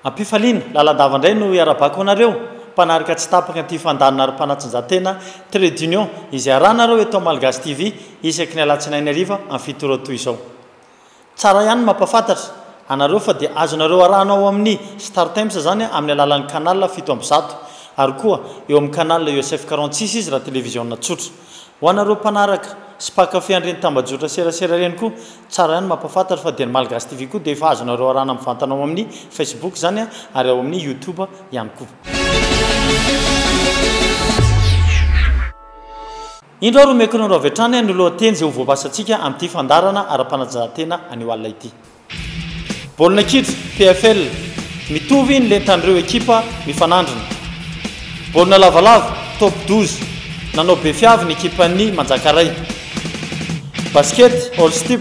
Ampifaliana lalandavandray no iarabako anareo mpanarika tsy tapaka ty fandanana ary mpanatsinjatena Trade Union izay aranareo eto Malagasy TV isaky ny alatsinainy ariva amin'ny fitoro toy izao. Tsara ihany mampafantatra anareo fa dia azonareo aranao amin'ny Star Times zany amin'ny alalan'ny canal 7/100 ary koa eo amin'ny canal USF 46 izy raha télévision tsotra. Ho anareo mpanaraka sy mpakafy an'ireny tambajotra serasera reny koa tsara ihany mampafantatra fa dia ny Malagasy TV koa dia efa azonareo arana mivantanao amin'ny Facebook zany ary ao amin'ny YouTube ihany koa. Indro aro mekonao avy hatrany ny lohateny izay ho voapasantsika amin'ity fandarana ara-panatanjahantena anio alina ity. Baolina kitra PFL mitovy ny lentan'ireo ekipa mifanandrina. Baolina lavalava top 12 nanao be fiavy ny ekipan'ny Manjakaray. Basket all step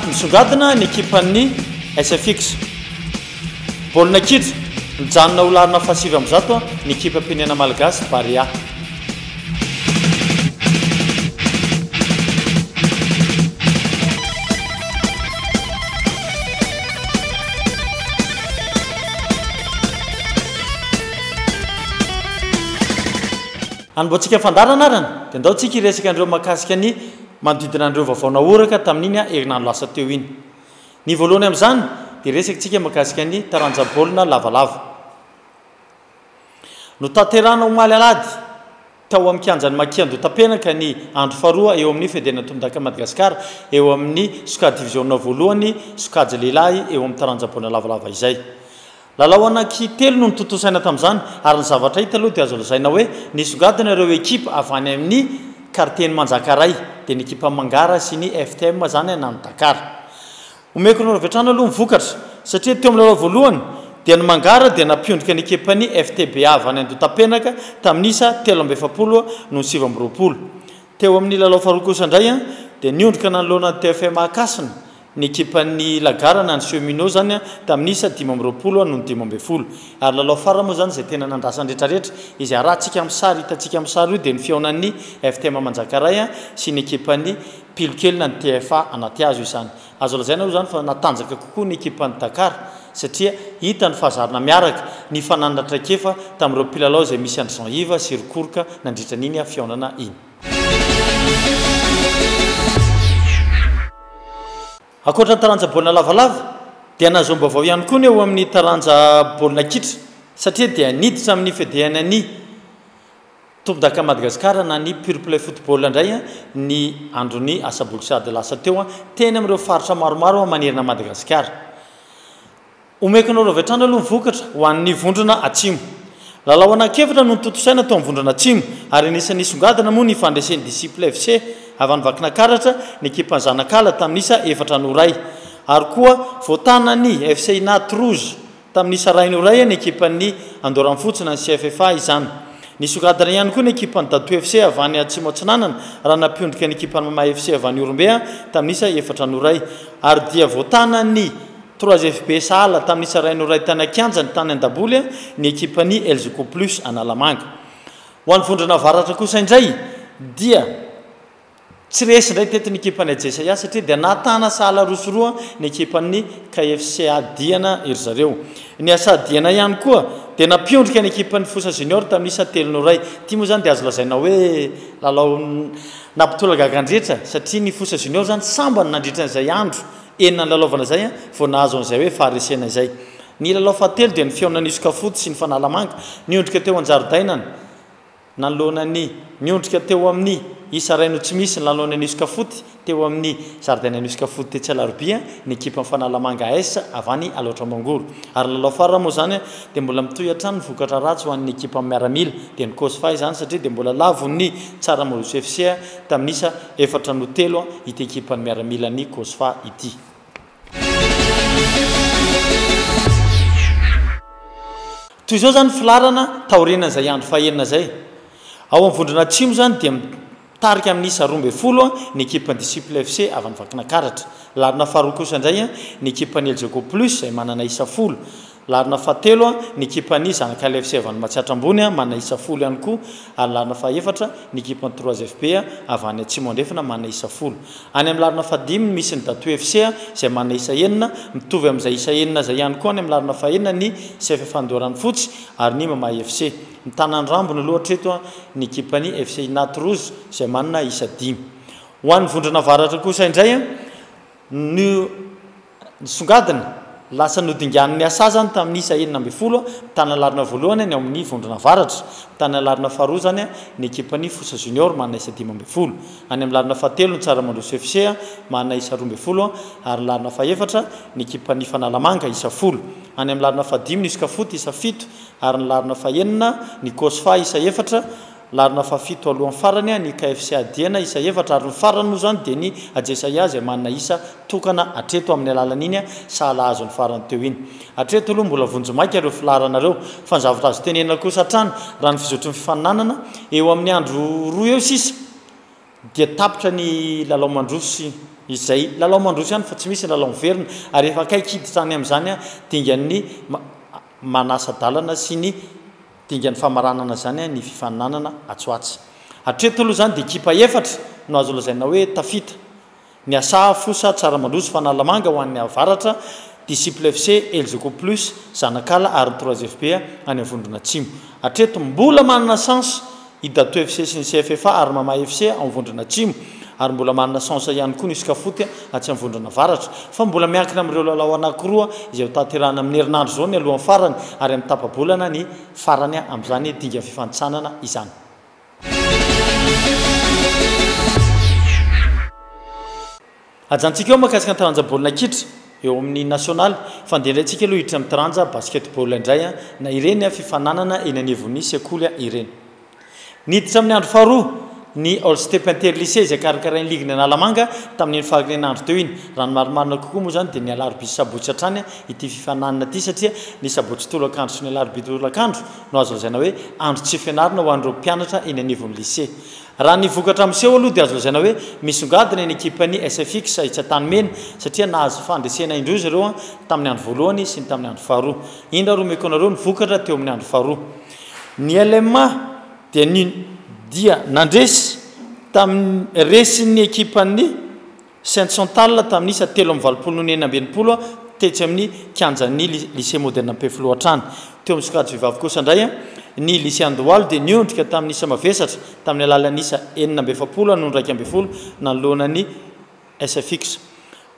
misongadina ny ekipan'ny SFX. Baolina kitra mijanona ho larina fasivy am'zato ny ekipa penena malagasy Barea. Anbotsika fandarana arana dia ndao tsika iresaka andreo makasika ny manodidina andreo vaovao oraka tamin'iny herinandro lasa teo iny. Ny voalohany amin'izany dia resakitsika makasika ny taranja baolina lavalava. No tanterana omaly alady tao amin'ny kianjan'ny Makiandotapenaka ny andro faharoa eo amin'ny Federana Tondaka Madagasikara eo amin'ny Soka division voalohany Sokajy lehilahy eo amin'ny taranja baolina lavalava izay. Lalao anankitelo no nitotosaina tamin'izany ary ny zavatra hita aloha dia azo lazaina hoe nisongadina ireo ekipa avy any amin'ny quartier-ny Manjakaray dia ny ekipa Mangara sy ny FTM zany nany Dakar. Omeko ny ravetrana aloha mivokatra satria teo amin'ny lalao voalohany dia ny Mangara dia nampiondrika ny ekipan'ny FTBA avy any Andotapenaka tamin'isa 7-7 no 7-20. Teo amin'ny lalao faharoa kosa indray dia niondrika nanoloana ny TFM Akasina ny ekipan'ny Lagarana ny Cheminot zany tamin'isa 5-20 no 5-10 ary lalao farany moa zany izay tena nandrasany rehetrarehetra izay arahantsika amin'ny sary hitantsika amin'ny sary io dia ny fihaonan'ny FTM Manjakaray sy ny ekipan'ny Pilokelina ny TFA anaty azo izany. Azo lazaina io zany fa natanjaka kokoa ny ekipan'ny Dakar satria hita ny fahazarana miaraka ny fanandratra kefa tamin'ireo mpilalao izay misy andry Jean Yves sy Rokoroka nandritra n'iny fihaonana iny. Akoatra ny taranja baolina lavalava dia nahazoam-baovao ihany koa ny eo amin'ny taranja baolina kitra satria dia niditra amin'ny fedéanan'ny Tombodaka Madagasikara na ny Pure Play Football indray ny andron'ny asaboly sady lasa teo teny amin'ireo faritra maromaro manerana Madagasikara. Omeko anao ravetrana aloha mivokatra ho an'ny vondrona atsimo. Lalao anankefatra no nitotosaina tao amin'ny vondrona atsimo ary anisan'ny songadina moa ny fandresen'ny Disciple FC avy any Vakinakaratra ny ekipan'ny Zanakala tamin'isa 4-0 ary koa voatana ny FC Nat Rouge tamin'isa 2-0 ny ekipan'ny Andoranfotsina ny CFFA izany. Ny songadina ihany koa ny ekipan'ny Dato FC avy any Atsimo Atsinanana raha nampiondrika ny ekipan'ny Mama FC avy any Orombe tamin'isa 4-0 ary dia voatana ny 3FB Sahala tamin'isa 2-0 tany Akianjany tany Andaboly ny ekipan'ny Elzoko Plus Analamanga. Ho an'ny vondrona avaratra kosa indray dia tsy resy indray teto ny ekipan'ny Ajesaya satria dia natana Sahala rosoroa ny ekipan'ny KFCA Diana ery zareo. Ny Asa Diana ihany koa dia nampiondrika ny ekipan'ny Fosa Junior tamin'isa 3-0. Ty moa zany dia azo lazaina hoe lalao nampitolagagandrehetra satria ny Fosa Junior zany sambany nandritra n'izay andro enina ny lalaovana izay vao nahazo an'izay hoe faharesena izay. Ny lalao fahatelo dia ny fihaonan'ny Sokafoty sy ny Fanalamanga niondrika teo an-jaridainana nanoloanany niondrika teo amin'ny isa raino tsy misy nanoloanany Sokafoty teo amin'ny jaridainan'ny Sokafoty Tetsalarobia ny ekipa Fanalamanga AS avy any Alaotra Mangoro ary lalao farany moa zany dia mbola mitohy hatrany vokatra ratsy ho an'ny ekipa miaramila dia ny Kosfa izany satria dia mbola lavo ny Tsaramoros FC tamin'isa 4-3 ity ekipan'ny miaramila ny Kosfa ity. Toy izao zany filarana taoriana izay andro fahaenina zay. Ao amin'ny vondrona atsimo zany dia mitarika amin'isa 12 ny ekipan'ny Disciple FC avy any Vakinakaratra. Larina faharoa kosa indray ny ekipan'ny Elzoko Plus izay manana isa 10 larina fahatelo ny ekipany zanaka LFC avany Matsiatrambony manana isa 10 ihany koa ary larina fahaefatra ny ekipany 3FB avany Atsimo andrefana manana isa 10 any amin'ny larina fahadimy misy ny Dato FC izay manana isa 9 mitovy amin'izay isa 9 zay ihany koa any amin'ny larina fahaenina ny CFF Andorany Fotsy ary ny Mama FC ny Tanandrambony loatra eto ny ekipany FC Inaty Rouge izay manana isa 10 ho an'ny Vondrana Avaratra kosa indray ny songadina lasa nodingan'ny asa zany tamin'ny isa 9 tana larina voalohany ny amin'ny Vondrana Avaratra tana larina faharoa zany ny ekipany Fosa Junior manana isa 15 any amin'ny larina fahatelo ny Tsaramandroso FC manana isa 12 ary larina fahaefatra ny ekipany Fanalamanga isa 10 any amin'ny larina fahadimy ny Iskafoty isa 7 ary ny larina fahaenina ny Kosfa isa 4 larina fahafito alohan'ny farany ny KFC Adiana isa 4 ary ny farany moa zany dia ny Ajesaya izay manana isa tokana atreto amin'ny alalan'iny sahala azo ny farany teo iny atreto aloha mbola vonjomaika ireo filaranareo fa ny zavatra azo tenenina kosa hatrany raha ny fizotry ny fifaninanana eo amin'ny andro roa eo sisa dia tapitra ny lalao mandrosy izay lalao mandrosy ihany fa tsy misy lalao miverina ary efa akaiky hiditra any amin'izany dingan'ny manasa dalana sy ny dingan'ny famaranana zany ny fifaninanana atsoatsy atreto aloha zany dia ekipa efatra no azo lazaina hoe tafita ny asa Fosa Tsaramandroso Fanalamanga ho an'ny Avaratra Disciple FC Elzoko Plus Zanakala ary 3FB any Vondrana Atsimo atreto mbola manana chance i Dato FC sy ny CFF ary Mama FC amin'ny Vondrana Atsimo ary mbola manana chance ihany koa ny Iskafoty atsy amin'ny Vondrana Avaratra fa mbola miankina amin'ireo lalao anankiroa izay taterana amin'ny herinandro zao ny alohan'ny farany ary amin'ny tapabolana ny farany amin'izany dinga fifantsanana izany ajantsika eo makasika ny taranja baolina kitra eo amin'ny national fandehandrayntsika aloha hiditra amin'ny taranja basketball indray na ireny fifananana eny anivon'ny sekoly ireny niditra amin'ny andro faharoa ny All Step Interlycée izay karakarain'ny ligue ny Analamanga tamin'ny faharenandro teo iny raha ny marimarina kokoa moa zany dia ny alarobia sabotsy hatrany ity fifananana ity satria ny sabotsy tolakandro sy ny alarobia tolakandro no azo lazaina hoe andro tsy fianarana ho an'ireo mpianatra eny anivon'ny lycée raha ny vokatra amin'seho aloha dia azo lazaina hoe misongadina ny ekipany SFX Itsatany-mena satria nahazo fandresena indro izy ireo tamin'ny andro voalohany sy ny tamin'ny andro faharoa indra roa mekonareo ny vokatra teo amin'ny andro faharoa ny LMA dia nandresy tamin'ny resin'ny ekipan'ny Saint-Chantal tamin'ny isa 3:29 tetsy amin'ny kianjan'ny lycée moderne Ampefilohatrany teo amin'ny sokajy vehivavy kosa indray ny lycée Andohalo dia niondrika tamin'ny isa mavesatra tamin'ny alalan'ny isa 9:70 no 1:10 nanoloana ny SFX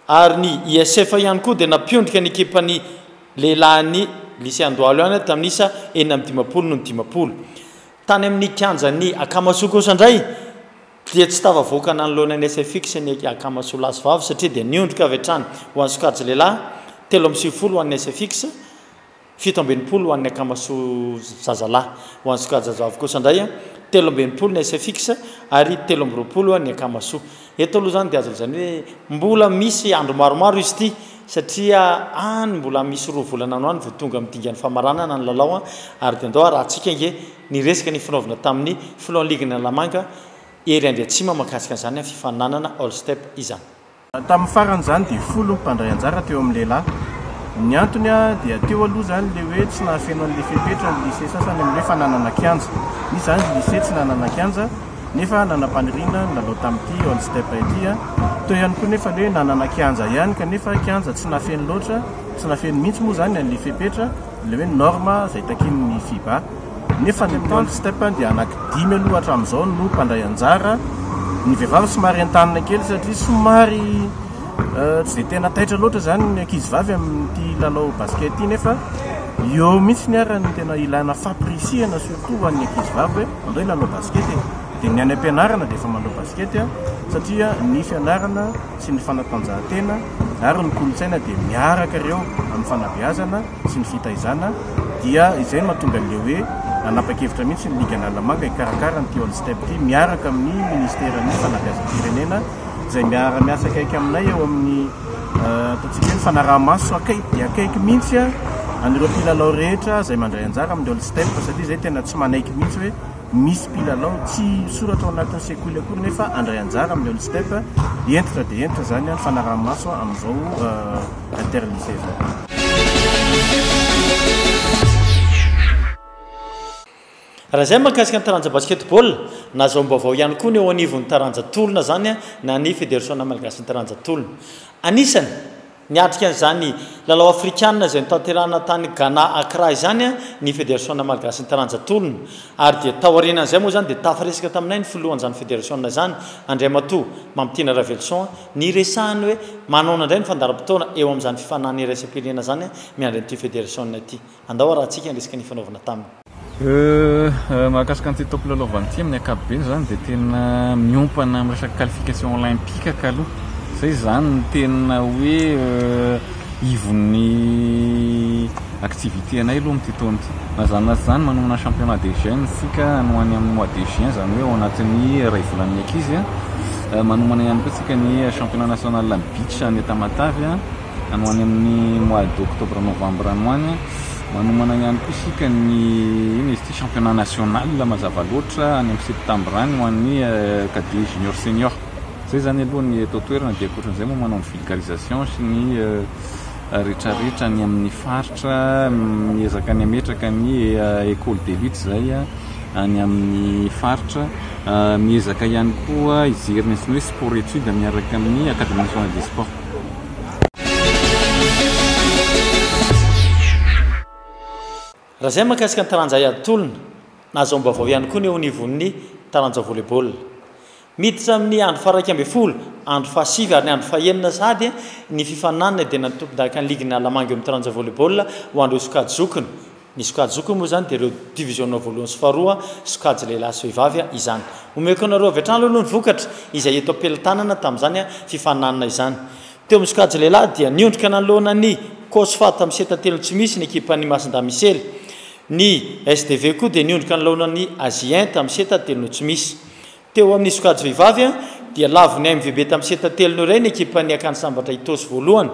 ary ny ISF ihany koa dia nampiondrika ny ekipan'ny lehilahin'ny lycée Andohalo ihany tamin'ny isa 9:50 no 10 tany amin'ny kianjan'ny Akamaso kosa indray dia tsy tavavoaka nanoloana ny SFX ny Akamaso lasy vavy satria dia niondrika avy hatrany ho an'ny sokajy lehilahy 3:30 ho an'ny SFX 7:20 ho an'ny Akamaso zazalahy ho an'ny sokajy zazavavy kosa indray 3:20 ny SFX ary 3:20 ny Akamaso eto aloha zany dia azo zany hoe mbola misy andro maromaro izy ity satria any mbola misy 2 volana no any vao tonga amin'ny dingan'ny famaranana ny lalao ary dia andao raha antsika nge ny resaka ny fanaovana tamin'ny filao ligue ny Analamanga ery Andriatsima makasika an'izany fifaninanana All Step izany tamin'ny farany zany dia 10 mpandray anjara teo amin'ny lehilahy ny antony dia teo aloha zany le hoe tsy nahafeno an'le fepetra ny lycée sasany amin'le fa nanana kianja misy zany lycée tsy nanana kianja nefa nanam-paniriana lalao tamin'ity All Step ity teo ihany koa nefa le hoe nanana kianja ihany kanefa kianja tsy nahafeno loatra tsy nahafeno mihitsy moa zany an'le fepetra le hoe norma zay takin'ny FIBA nefa ny All Step dia anaky 5 aloha hatramin'izao no mpandray anjara ny vehivavy somary an-tanina kely satria somary tsy dia tena taitra loatra zany ny ankizivavy amin'ity lalao basket ity nefa eo mihitsy ny arany tena ilana fampirisiana surtout ho an'ny ankizivavy hoe andao lalao basket dia ny any am-pianarana dia efa manao basket satria ny fianarana sy ny fanatanjahantena ary ny kolotsaina dia miaraka ireo amin'ny fanabeazana sy ny fitaizana dia izay mahatonga le hoe nanapa-kevitra mihitsy ny ligue ny Analamanga ikarakara ny All Step ity miaraka amin'ny ministèren'ny fanabeazam-pirenena izay miasa akaiky aminay eo amin'ny ataontsika hoe ny fanaraha-maso akaiky dia akaiky mihitsy anireo mpilalao rehetra izay mandray anjara amin'ny All Step satria izay tena tsy manaiky mihitsy hoe misy mpilalao tsy soratra ao anatin'ny sekoly akory nefa andray anjara amin'ny All Step entitra dia entitra zany ny fanaraha-maso amin'izao interlycée zao raha zay mahakasika ny taranja basketball nazao mbavao ihany koa ny eo anivon'ny taranja tolona zany na ny fédération malagasy ny taranja tolona anisany niatrika an'izany lalao afrikanina izay nitanterahana tany Ghana Accra izany ny fédération malagasy ny taranja tolona ary dia taorianan'izay moa zany dia tafaresaka taminay ny filohan'izany fédération zany Andriamatoa Mamitiana Ravelson ny resahany hoe manao indray ny fandaram-potoana eo amin'izany fifanana iraisam-pirenena zany miandry an'ity fédération ity andao raha antsika resaka ny fanaovana taminy mahakasika an'ity tompolalaovana ity amin'ny ankapobeny zany dia tena miompana amin'ny resaka qualification olympique kaloha zay zany ny tena hoe ivon'ny activité anay aloha amin'ity taona ity mazanazy zany manomana championnat des jeunes sika anoany amin'ny mois de juin zany hoe ao anatin'ny ray volany ankizy manomana ihany koa tsika ny championnat national beach any Tamatavy anoany amin'ny mois d'octobre novembre anoany manomana ihany koa sika ny ino izy ity championnat national mazava loatra any amin'ny septembre any ho an'ny cadet junior senior zay zany aloha ny atao toerana dia ankoatran'izay moa manao ny vulgarisation sy ny rehetrarehetra ny amin'ny faritra miezaka ny ametraka ny école d'élite zay any amin'ny faritra miezaka ihany koa ijeriny sy hoe sport étude miaraka amin'ny académie nationale des sports raha zay mahakasika ny taranja iaditolona nazao mbavao ihany koa ny eo anivon'ny taranja volleyball miditra amin'ny andro faraika amby folo andro fahasivy ary ny andro fahenina sady ny fifananana dia natompidahaka ny ligny Alamango amin'ny taranja volleyball ho andreo sokajy zokiny ny sokajy zokiny moa zany dia ireo division voalohany sy faharoa sokajy lehilahy sy vehivavy izany omeko anareo avy hatrany aloha ny vokatra izay eto am-pelotanana tamin'izany fifananana izany teo amin'ny sokajy lehilahy dia niondrika nanoloana ny Kosfat amin'ny setatelo tsy misy ny ekipan'ny Masinda Misely ny SDV koa dia niondrika nanoloana ny Azien tamin'ny setatelo tsy misy teo amin'ny sokajy vehivavy dia lavony MVB tamin'ny setatelo no iray ny ekipan'ny Akany Sambatra Itosy voalohany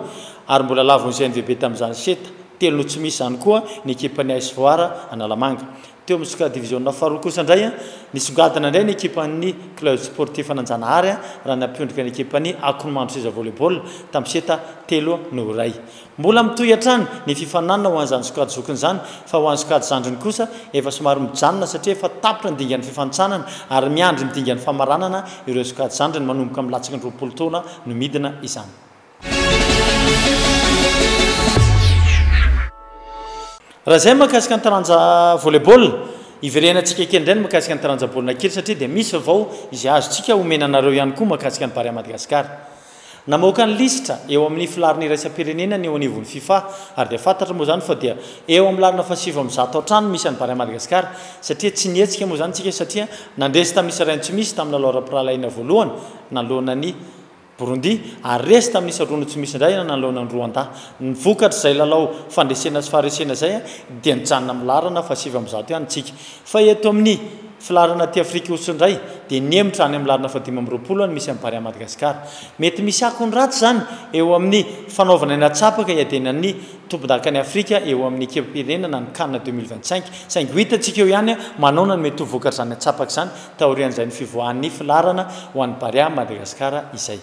ary mbola lavon'izay MVB tamin'izany setatelo no tsy misy zany koa ny ekipan'ny AS Voara Analamanga teo amin'ny sokajy division faharoa kosa indray nisongadina indray ny ekipan'ny club sportif Ananjanahary raha nampiondrika ny ekipan'ny Akonomandro Seza volleyball tamin'ny setatelo no iray mbola mitohy hatrany ny fifananana ho an'izany sokajy zokiny zany fa ho an'ny sokajy zandriny kosa efa somary mijanona satria efa tapitra ny dingan'ny fifantsanana ary miandry ny dingan'ny famaranana ireo sokajy zandriny manomboka amin'ny latsaka ny 20 taona no midina izany raha zay mahakasika ny taranja volleyball iverenantsika kely indray ny mahakasika ny taranja baolina kely satria dia misy vaovao izay azotsika omenanareo ihany koa mahakasika ny Barea Madagasikara namoaka ny listra eo amin'ny filarina iraisam-pirenena ny eo anivon'ny FIFA ary dia fantatra moa zany fa dia eo amin'ny larina fahasivy amin'ny 100 hatrany misy any Barea Madagasikara satria tsy nietsika moa zany tsika satria nandresy tamin'ny Israel tsy misy tamin'ny lalao ara-piralaina voalohany nalohana ny Burundi ary resy tamin'ny rono tsy misy indray nalohana ny Rwanda ny vokatra izay lalao fandresena sy faharesena zay dia nijanona amin'ny larana fahasivy amin'ny 100 ihany tsika fa eto amin'ny filarana ty Afrika Atsimo indray dia niemotra any amin'ny larina fahadimy amby 20 misy amin'ny Barea Madagasikara mety misy akony ratsy zany eo amin'ny fanaovana ny atsapaka iadenan'ny tompon-dakan'ny Afrika eo amin'ny ekipam-pirenena ny CAN 2025 saingy ho hitantsika eo ihany manao ny mety ho vokatra zany atsapaka zany taorian'izay ny fivoahan'ny filarana ho an'ny Barea Madagasikara izay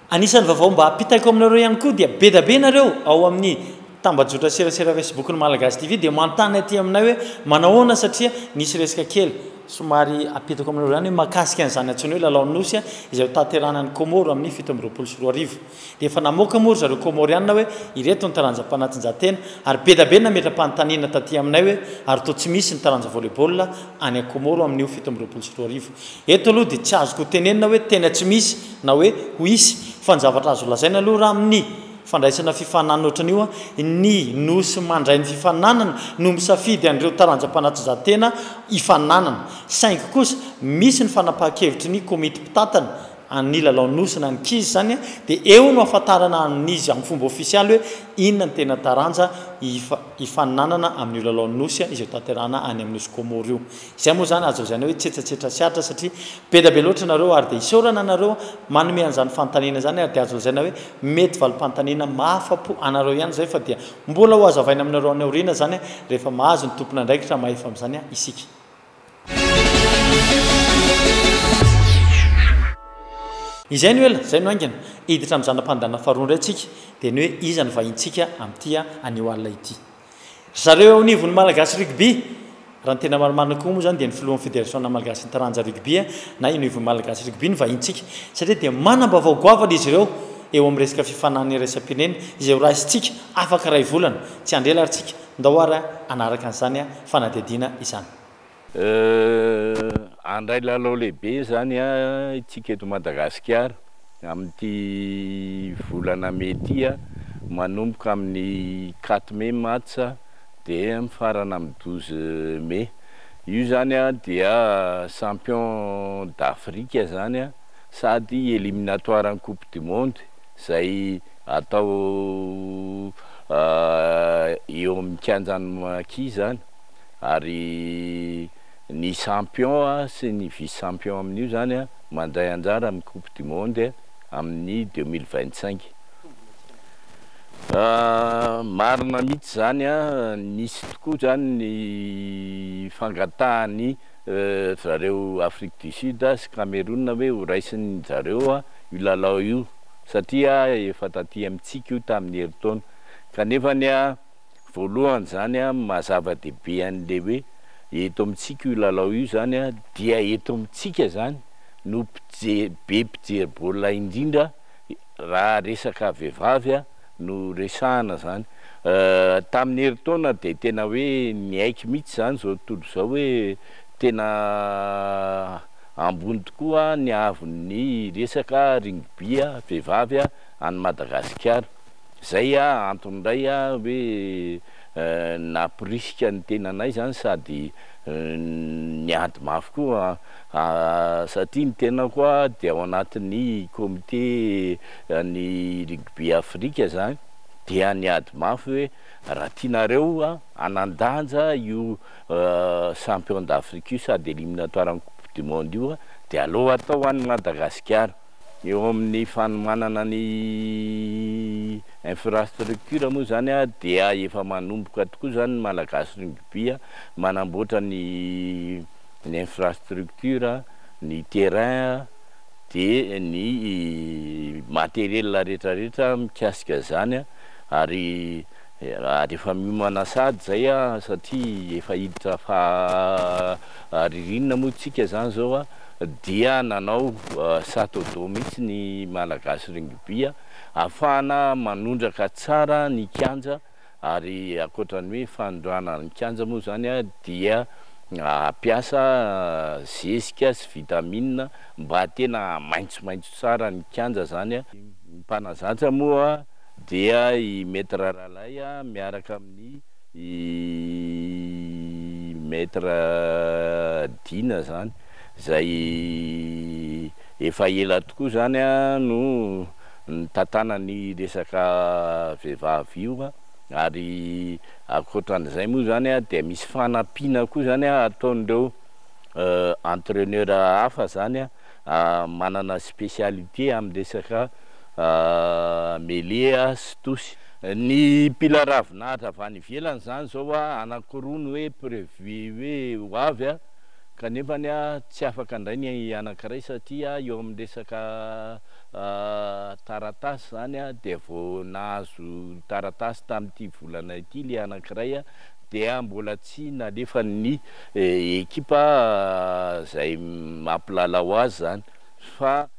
anisan'ny vaovao mba apitako aminareo ihany koa dia be da be nareo ao amin'ny tambajotra serasera Facebook ny Malagasy TV dia manontany aty aminay hoe manahoana satria nisy resaka kely somary apitako aminareo ihany hoe mahakasika an'izany antsony hoe lalao nosy izay taterana ny Komoro amin'ny 724 dia efa namoaka moa zareo komoriana hoe ireto ny taranja mpanatinjatena ary be da be nametra-panontaniana taty aminay hoe ary to tsy misy ny taranja volleyball any Komoro amin'io 724 eto aloha dia tsy azoko tenenina hoe tena tsy misy na hoe ho isy fa ny zavatra azo lazaina aloha raha amin'ny fandraisana fifananana ohatran'io ny nosy mandray ny fifananana no misafidy an'ireo taranja mpanatinjatena ifananana saingy kosa misy ny fanapahan-kevitry ny komity mpitatana any lalao nosina ny kizy zany dia eo no ahafantarana amin'izy amin'ny fomba ofisialy hoe inona ny tena taranja ifananana amin'ny lalao nosy izay tanterana any amin'ny nosy Komoro io izay moa zany azo zany hoe tsetratsetra siatra satria be da be loatra nareo ary dia isorana nareo manome an'izany fanontaniana zany ary dia azo lazaina hoe mety valim-panontaniana mahafapo anareo ihany zay fa dia mbola ho azavaina aminareo any aoriana zany rehefa mahazo ny tompona ndraikitra mahefa amin'izany isika izay ny oela zay no angana hiditra amin'ny zanam-pandana faharoandray atsika dia ny hoe iza ny vahintsika amin'ity anio alina ity zareo nivony malagasy rugby raha ny tena marimarina koa moa zany dia ny filohan'ny fédération malagasy ny taranja rugby na inivony malagasy rugby ny vahintsika satria dia manam-bavao goavana izy ireo eo amin'ny resaka fifanany raisam-pirenena izay ho raisitsika afaka ray volana tsy andrela arytsika ndahoara anaraka an'izany fanadihadiana izany andray lalao lehibe zany itsika eto Madagasikara amin'ity volana mety manomboka amin'ny 4 mai match dia mifarana amin'ny 12 mai io zany dia champion d'Afrique zany sady éliminatoire en coupe du monde zay atao eo amin'ny kianjan'Maki zany ary ny champion sy ny vice champion amin'io zany mandray anjara amin'ny coupe du monde amin'ny 2025 marina mihitsy zany nisy tokoa zany ny fangatahany zareo Afrique du Sud sy Cameroun hoe ho raisiny zareo io lalao io satria efa taty amintsika io tamin'ny herintaona kanefa ny voalohany zany mazava-dehibe an'le hoe eto amintsika io lalao io zany dia eto amintsika zany no be mpijery baolina indrindra raha resaka vehivavy no resahana zany tamin'ny herintaona dia tena hoe niaiky mihitsy zany zao tontolo zao hoe tena ambony tokoa ny avon'ny resaka rugby vehivavy any Madagasikara zay anton'iray hoe naporisika ny tenanay zany sady niady mafy koa satria ny tena koa dia ao anatin'ny comité ny rugby Afrika zany dia niady mafy hoe raha tianareo anandanja io champion d'Afrique io sady éliminatoire en coupe du monde io dia aleo atao any Madagasikara eo amin'ny fanomanana ny infrastructure moa zany dia efa manomboka tokoa zany malagasy rugby manamboatra ny infrastructure ny terrain dia ny matériel rehetrarehetra mikasika zany ary efa miomana sady zay satria efa hiditra fa ririnina moa tsika zany zao dia nanao satodo mihitsy ny malagasy rugby afahana manondraka tsara ny kianja ary akoatrany hoe fandroana ny kianja moa zany dia ampiasa zezika sy vitamine mba tena maitsomaitso tsara ny kianja zany mpanazatra moa dia i maître Ralay miaraka amin'ny maître Dina zany zay efa ela tokoa zany no nitantana ny resaka vehivavy io ary akoatran'izay moa zany dia misy fanampiana koa zany ataon'ireo entraîneur hafa zany manana spécialité amin'ny resaka mêlée sy tosy ny pila ravinahitra avy any ivelany zany zao anankiroa ny hoe prévu hoe ho avy kanefa tsy afaka indray ny anankiray satria eo amin'ny resaka taratasy zany dia vao nahazo taratasy tamin'ity volana ity le anankiray dia mbola tsy nalefa ny ekipa zay mampilala ho azy zany fa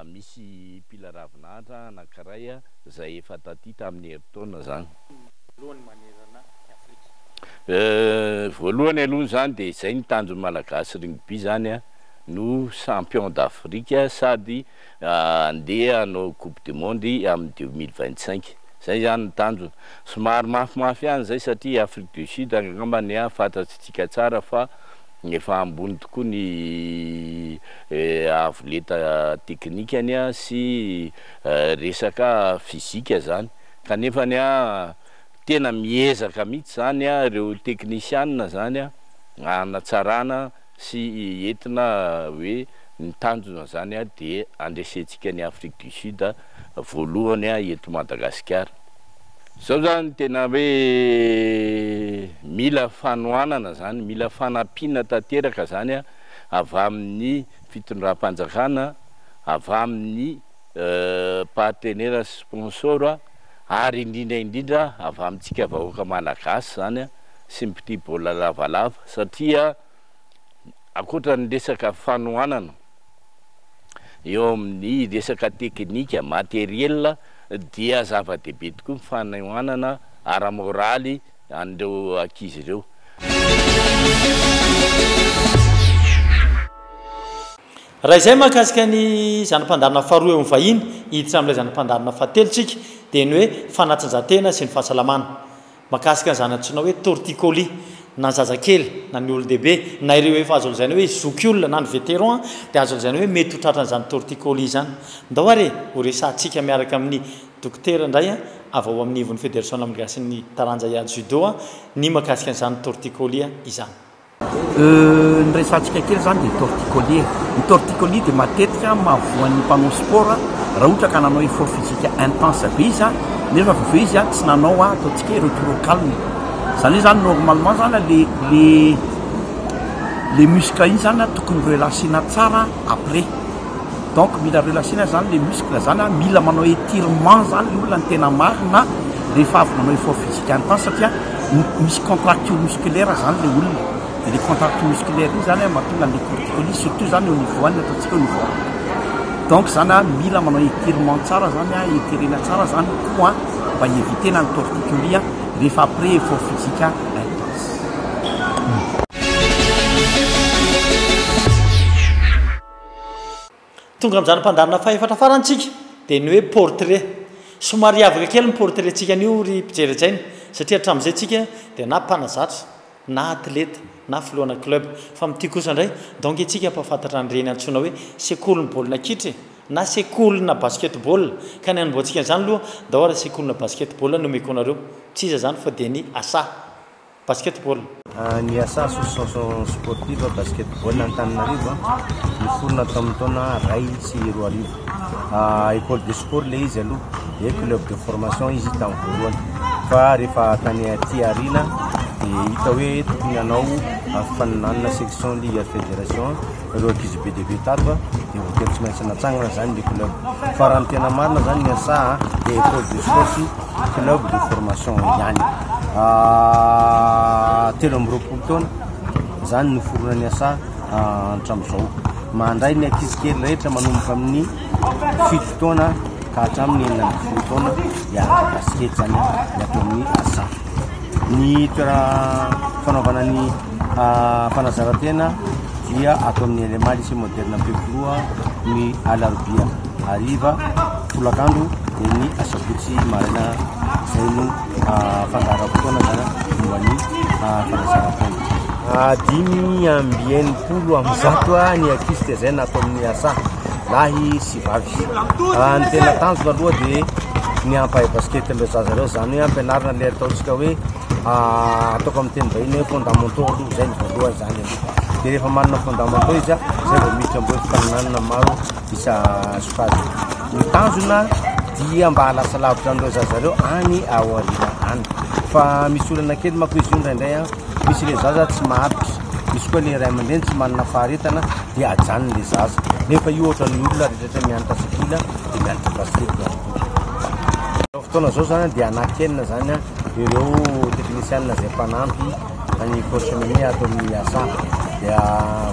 misy pila ravinahitra anankiray zay efa taty tamin'ny herintaona zany voalohany aloha zany dia zay ny tanjony malagasy rugby zany no champion d'Afrique sady andeha hanao coupe du monde amin'ny 2025 zay zany ny tanjony somary mafimafy ihany zay satria Afrique du Sud angambany fantatsika tsara fa efa ambony tokoa ny avoleta teknikany sy resaka fizika zany kanefa tena miezaka mihitsy zany reo technicianina zany anatsarana sy entina hoe ny tanjona zany dia andresentsika ny Afrique du Sud voalohany eto Madagasikara zao zany tena hoe mila fanohanana zany mila fanampiana tanteraka zany avy amin'ny fitondram-panjakana avy amin'ny partenaire sponsor ary indrindra avy amintsika vahoaka malagasy zany a sy mipity baolina lavalava satria akoatra ny resaka fanohanana eo amin'ny resaka teknika materiel dia zava-dehibe tokoa ny fanohanana ara-moraly an'ireo ankizy ireo. Raha izay mahakasika ny zanam-pandarina faharoa eo vahiny hiditra amin'ilay zanam-pandarina fahatelotsika dia ny hoe fanatanjahantena sy ny fahasalamana mahakasika ny zanatsoina hoe torticolis na ny zazakely na ny olo-dehibe na ireo efa azo lazaina hoe zokiolona na ny vétéran dia azo lazaina hoe mety ho tratran'izany torticolis zany. Ndao ary ho resantsika miaraka amin'ny dokotera indray avy ao amin'ny ivon'ny fédération malagasy ny taranja iady judo ny mahakasika n'izany torticolis izany. Ny resantsika kely zany dia torticolis. Ny torticolis dia matetika mahavoan'ny mpanao sport raha ohatra ka nanao effort physique intense be izy nefa vao izy tsy nanao ataontsika hoe retour calme. Zany hoe zany normalement zany les muscles iny zany tokony relâchena tsara après. Donc mila relâchena zany les muscles zany mila manao étirement zany le olona ny tena marina rehefa avy manao effort physique intense satria misy contracture musculaire zany le olona. Et les contractures musculaires zany mahatonga les corticolis surtout zany au niveau ataontsika au niveau. Donc zany mila manao étirement tsara zany étirena tsara zany koa mba éviter ny torticolis rehefa après effort physique intense. Tonga amin'izany mpandarina faefatra farantsika dia ny hoe portrait somary avaka kely ny portrait tsika an'io ry mpijery-tsaina satria hatramin'izay tsika dia na mpanazatra na atleta na filohana club fa mity kosa indray donc itsika mpafantatra nyreny antsoina hoe sekolina baolina kitra na sekolina basketball ka ny anomboantsika n'izany aloha da ohatra sekolina basketball nomeko anareo tsy iza zany fa dia ny asa basketball. Ny asa association sportive basketball Antananarivo niforona tamin'ny taona 2004 école de sport le izy aloha dia club de formation izy tamin'ny voalohany fa rehefa tany aty arina dia hita hoe tokony anao fananana section ligue fédération ireo ankizy be dia be tato dia voatelo tsy maintsy natsangana zany le club fa raha ny tena marina zany ny asa dia école de sport sy club de formation ihany. Telo amby roapolo taona zany noforona ny asa hatramin'izao mandray ny ankizy kely rehetra manomboka amin'ny 7 taona ka hatramin'ny 9 taona dia basket zany ny atao amin'ny asa. Ny toera fanaovana ny fanazarantena dia atao amin'ny élément lycée moderne Ampefiloha ny alarobia hariva folakandro dia ny asabotsy maraina zay no fandaharam-potoana zany momban'ny fanazarantena. 5 amby 80 ny ankizy dia zay natao amin'ny asa lahy sy vavy. Ny tena tanjona aloha dia ny ampahay basket ireo zaza ireo zany hoe ampianarina le ataontsika hoe ataoko amin'ny teny vahiny hoe fondamentaux aloha zay ny voalohany zany dia rehefa manana fondamentaux izy zay vao miditra ambo fananana maro isa sokady. Ny tanjona dia mba halasa lavitra an'ireo zaza ireo any aoriana any fa misy olana kely mako izy io indraindray misy le zaza tsy maharitra misy koa le ray aman-dreny tsy manana faharetana dia ajanony le zaza nefa io ohatra ny olona rehetratra mianatra sakila dia mianatra basket. Fotoana zao zany dia anakenina zany ireo teknisianina zay mpanampy any coach meme atao amin'ny asa dia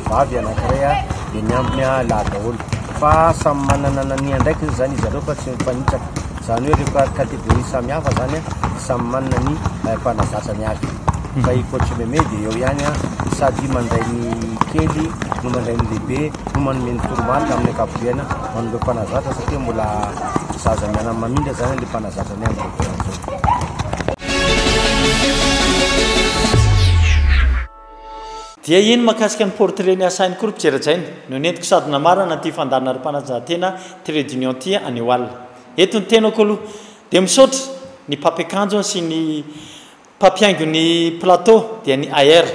vavy anankiray dia ny ambiny lahadaholy fa samy manana ny andraiky zany izy areo fa tsy mifanitsaka zany hoe rehefa kategoria samihafa zany samy manana ny mpanazatra miavy fa i coach meme dia eo ihany sady mandray ny kely no mandray ny lehibe no manome ny toromarika amin'ny akapobeana manome mpanazatra satria mbola zaza miana mamindra zany le mpanazatra ny andro. Dia iny mahakasika ny portrait ny asainy koa mpijery-tsaina no nentiko sady namarana ty fandarina ary-panajahantena trade union ty aneo alina eto ny tenako aloha dia misaotra ny papiakanjo sy ny papiaingo ny plateau dia ny AR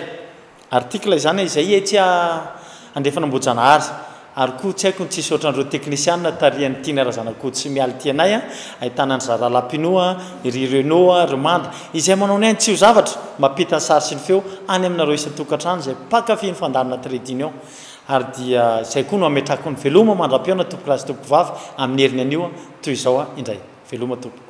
article izany izay etsy andefanambojana ary koa tsy haiko ny tsisy ohatran'ireo teknisianina tarian'ny tiana razanakody sy mialy ty anay ahitana ny Zara Lapino iry Renault Romanda izay manao ny ainy tsy ho zavatra mampita ny sary sy ny feo any aminareo isan-tokantrano izay pakafy ny fandarina trade union ary dia zay koa no ametrako ny veloma mandra-piona tompo lasy tompo vavy amin'ny heriny anio toy izao indray veloma tompo